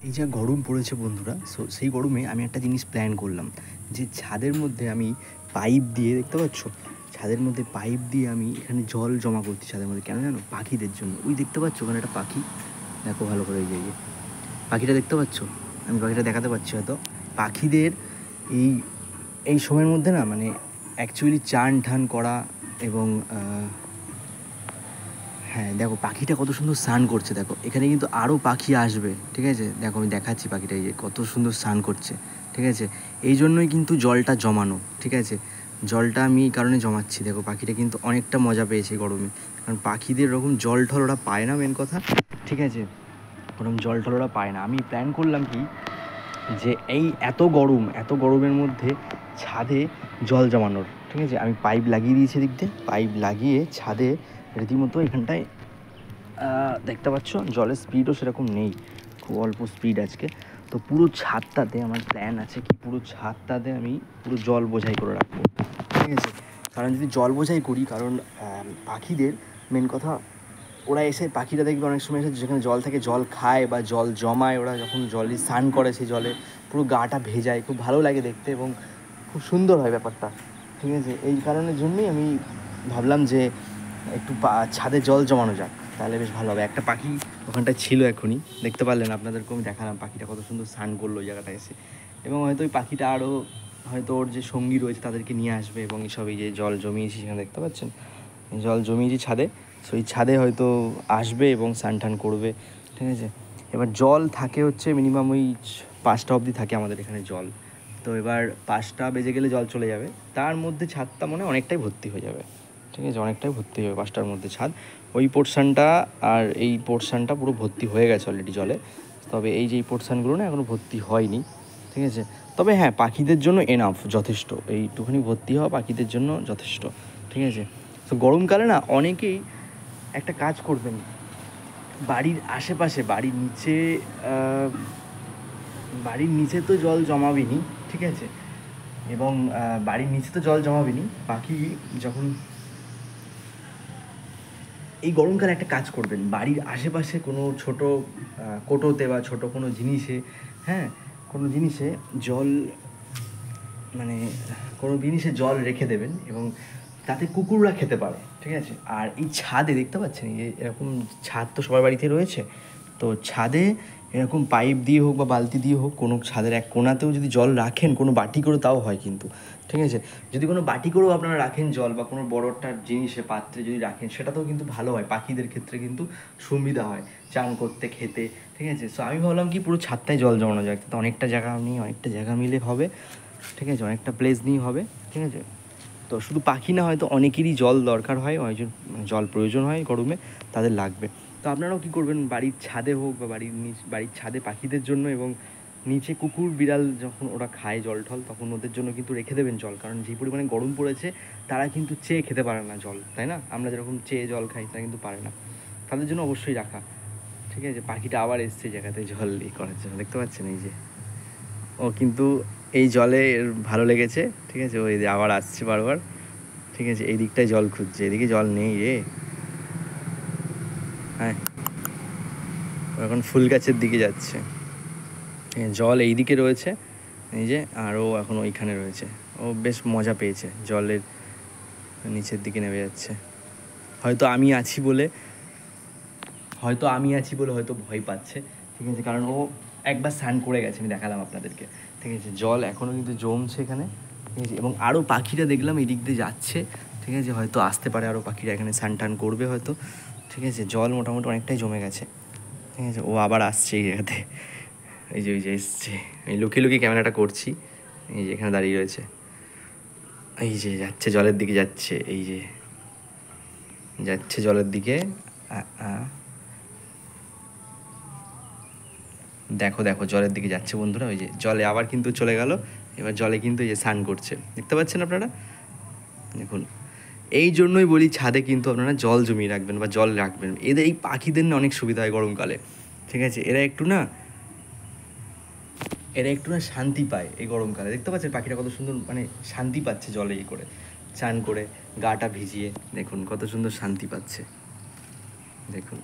এই যা গরম পড়েছে বন্ধুরা, সো সেই গরমে আমি একটা জিনিস প্ল্যান করলাম যে ছাদের মধ্যে আমি পাইপ দিয়ে, দেখতে পাচ্ছ ছাদের মধ্যে পাইপ দিয়ে আমি এখানে জল জমা করছি ছাদের মধ্যে। কেন জানো? পাখিদের জন্য। ওই দেখতে পাচ্ছ ওখানে একটা পাখি, দেখো ভালো করে, এই যে পাখিটা দেখতে পাচ্ছ, আমি পাখিটা দেখাতে পারছি হয়তো। পাখিদের এই এই সময়ের মধ্যে না, মানে অ্যাকচুয়ালি চান ঠান করা এবং হ্যাঁ দেখো পাখিটা কত সুন্দর স্নান করছে। দেখো এখানে কিন্তু আরও পাখি আসবে, ঠিক আছে? দেখো আমি দেখাচ্ছি পাখিটা, এই যে কত সুন্দর স্নান করছে, ঠিক আছে? এই জন্যই কিন্তু জলটা জমানো, ঠিক আছে? জলটা আমি এই কারণে জমাচ্ছি। দেখো পাখিটা কিন্তু অনেকটা মজা পেয়েছে গরমে, কারণ পাখিদের ওরকম জল ঠল ওরা পায় না, মেন কথা, ঠিক আছে? ওরকম জল ঠল ওরা পায় না। আমি প্ল্যান করলাম কি, যে এই এত গরমের মধ্যে ছাদে জল জমানোর, ঠিক আছে? আমি পাইপ লাগিয়ে দিয়েছি দিক দিয়ে, পাইপ লাগিয়ে ছাদে রীতিমতো এখানটায় দেখতে পাচ্ছ জলের স্পিডও সেরকম নেই, খুব অল্প স্পিড আজকে। তো পুরো ছাদটাতে আমার প্ল্যান আছে কি, পুরো ছাদটাতে আমি পুরো জল বোঝাই করে রাখবো, ঠিক আছে? কারণ যদি জল বোঝাই করি, কারণ পাখিদের মেন কথা, ওরা এসে পাখিরা দেখবে অনেক সময় এসে যেখানে জল থেকে জল খায় বা জল জমায়, ওরা যখন জলে স্নান করে সেই জলে পুরো গাটা ভেজায়, খুব ভালো লাগে দেখতে এবং খুব সুন্দর হয় ব্যাপারটা, ঠিক আছে? এই কারণের জন্যই আমি ভাবলাম যে একটু ছাদে জল জমানো যাক, তাহলে বেশ ভালো হবে। একটা পাখি ওখানটায় ছিল, এখনই দেখতে পারলেন, আপনাদেরকে আমি দেখালাম পাখিটা কত সুন্দর স্নান করলো ওই জায়গাটা এসে। এবং হয়তো ওই পাখিটা আরও হয়তো ওর যে সঙ্গী রয়েছে তাদেরকে নিয়ে আসবে, এবং এইসব এই যে জল জমিয়েছি সেখানে দেখতে পাচ্ছেন জল জমিয়েছি ছাদে, সেই ছাদে হয়তো আসবে এবং স্নান টান করবে, ঠিক আছে? এবার জল থাকে হচ্ছে মিনিমাম ওই 5টা অবধি থাকে আমাদের এখানে জল। তো এবার 5টা বেজে গেলে জল চলে যাবে, তার মধ্যে ছাদটা মনে অনেকটাই ভর্তি হয়ে যাবে, ঠিক আছে? অনেকটাই ভর্তি হয়ে যাবে 5টার মধ্যে ছাদ। ওই পোর্শানটা আর এই পোর্শানটা পুরো ভর্তি হয়ে গেছে অলরেডি জলে, তবে এই যে এই পোর্শানগুলো না এখনও ভর্তি হয়নি, ঠিক আছে? তবে হ্যাঁ, পাখিদের জন্য এনাফ, যথেষ্ট, এইটুখানি ভর্তি হওয়া পাখিদের জন্য যথেষ্ট, ঠিক আছে? তো গরমকালে না অনেকেই একটা কাজ করবেন, বাড়ির আশেপাশে, বাড়ির নিচে তো জল জমাবেনি, ঠিক আছে? এবং বাড়ির নিচে তো জল জমাবেনি, পাখি যখন এই গরমকালে একটা কাজ করবেন, বাড়ির আশেপাশে কোনো ছোটো কোটোতে বা ছোটো কোনো জিনিসে, হ্যাঁ, কোনো জিনিসে জল, মানে কোনো জিনিসে জল রেখে দেবেন এবং তাতে কুকুররা খেতে পারে, ঠিক আছে? আর এই ছাদে দেখতে পাচ্ছেন, এই এরকম ছাদ তো সবার বাড়িতে রয়েছে, তো ছাদে এরকম পাইপ দিয়ে হোক বা বালতি দিয়ে হোক, কোনো ছাদের এক কোণাতেও যদি জল রাখেন, কোনো বাটি করে, তাও হয় কিন্তু, ঠিক আছে? যদি কোনো বাটি করেও আপনারা রাখেন জল, বা কোনো বড় একটা জিনিসে পাত্রে যদি রাখেন, সেটাতেও কিন্তু ভালো হয়, পাখিদের ক্ষেত্রে কিন্তু সুবিধা হয় চান করতে, খেতে, ঠিক আছে? সো আমি ভাবলাম কি পুরো ছাদটায় জল জমানো যায়, তো অনেকটা জায়গা নিয়ে, অনেকটা জায়গা মিলে হবে, ঠিক আছে? অনেকটা প্লেস নিয়ে হবে, ঠিক আছে? তো শুধু পাখি না, হয়তো অনেকেরই জল দরকার হয়, জল প্রয়োজন হয় গরমে, তাদের লাগবে। তো আপনারাও কী করবেন, বাড়ির ছাদে হোক বা বাড়ির ছাদে পাখিদের জন্য, এবং নিচে কুকুর বিড়াল যখন ওরা খায় জল ঠল, তখন ওদের জন্য কিন্তু রেখে দেবেন জল, কারণ যে পরিমাণে গরম পড়েছে তারা কিন্তু চেয়ে খেতে পারে না জল, তাই না? আমরা যেরকম চেয়ে জল খাই, তারা কিন্তু পারে না, তাদের জন্য অবশ্যই রাখা, ঠিক আছে? পাখিটা আবার এসছে জায়গাতে জল করার জন্য, দেখতে পাচ্ছেন এই যে, ও কিন্তু এই জলে এর ভালো লেগেছে, ঠিক আছে? ওই আবার আসছে বারবার, ঠিক আছে? এই দিকটায় জল খুঁজছে, এদিকে জল নেই রে। হ্যাঁ, এখন ফুল গাছের দিকে যাচ্ছে, জল এই দিকে রয়েছে, এই যে, আর ও এখন ওইখানে রয়েছে, ও বেশ মজা পেয়েছে, জলের নিচের দিকে নেমে যাচ্ছে। হয়তো আমি আছি বলে হয়তো ভয় পাচ্ছে, ঠিক আছে? কারণ ও একবার স্নান করে গেছে, আমি দেখালাম আপনাদেরকে, ঠিক আছে? জল এখনও কিন্তু জমছে এখানে, ঠিক আছে? এবং আরও পাখিরা দেখলাম এই দিক দিয়ে যাচ্ছে, ঠিক আছে? হয়তো আসতে পারে আরও পাখিরা এখানে স্নান টান করবে হয়তো, ঠিক আছে? জল মোটামুটি অনেকটাই জমে গেছে, ঠিক আছে? ও আবার আসছে এই জায়গাতে, এই যে এসছে, এই লুকিয়ে লুকিয়ে ক্যামেরাটা করছি, এই যে এখানে দাঁড়িয়ে রয়েছে, এই যে যাচ্ছে জলের দিকে, যাচ্ছে, এই যে যাচ্ছে জলের দিকে, দেখো দেখো জলের দিকে যাচ্ছে বন্ধুরা, ওই যে জলে আবার কিন্তু চলে গেল, এবার জলে কিন্তু এই যে স্নান করছে, দেখতে পাচ্ছেন আপনারা, দেখুন। এই জন্যই বলি ছাদে কিন্তু আপনারা জল জমিয়ে রাখবেন বা জল রাখবেন, এদের এই পাখিদের না অনেক সুবিধা হয় গরমকালে, ঠিক আছে? এরা একটু না শান্তি পায় এই গরমকালে, দেখতে পাচ্ছেন পাখিটা কত সুন্দর, মানে শান্তি পাচ্ছে জলে করে চান করে, গাটা ভিজিয়ে, দেখুন কত সুন্দর শান্তি পাচ্ছে, দেখুন।